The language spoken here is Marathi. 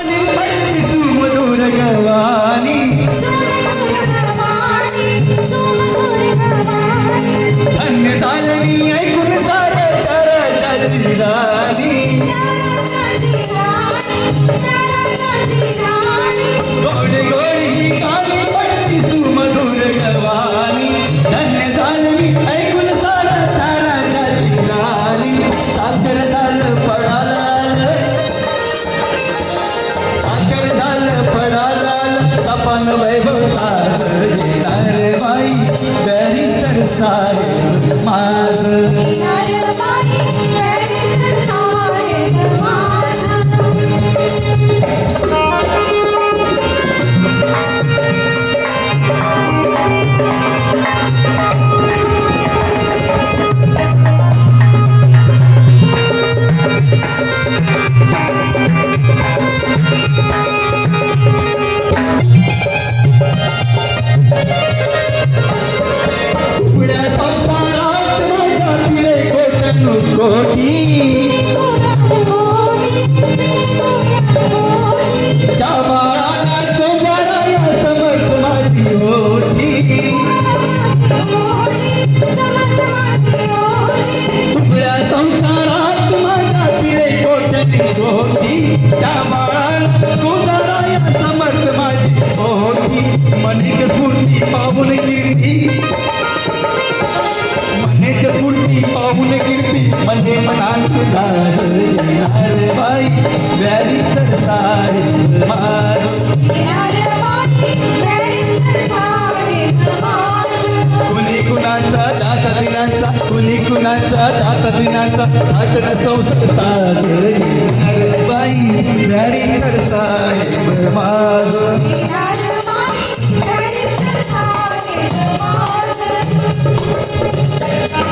सुमधुर गवानी धन्य झाली ऐकून साऱ्या चराची राणी गोडी गोडी गाणी पडली सुमधुर गवानी धन्य झाली ऐकून साऱ्या चराची राणी साखर झालं पडाला सपन वैभव सासरे बाई गरी तर साहेब माझ मनेक स्फूर्ती पाहून कीर्ती म्हणजे मनात सुद्धा बाई व्यारी तर साहेब माझ कुणी कुणाचा दात दिनाचा कुणी कुणाचा दात दिनाचा आठन संसार साजरी बाई व्यारी तर साहेब माझ Thank you.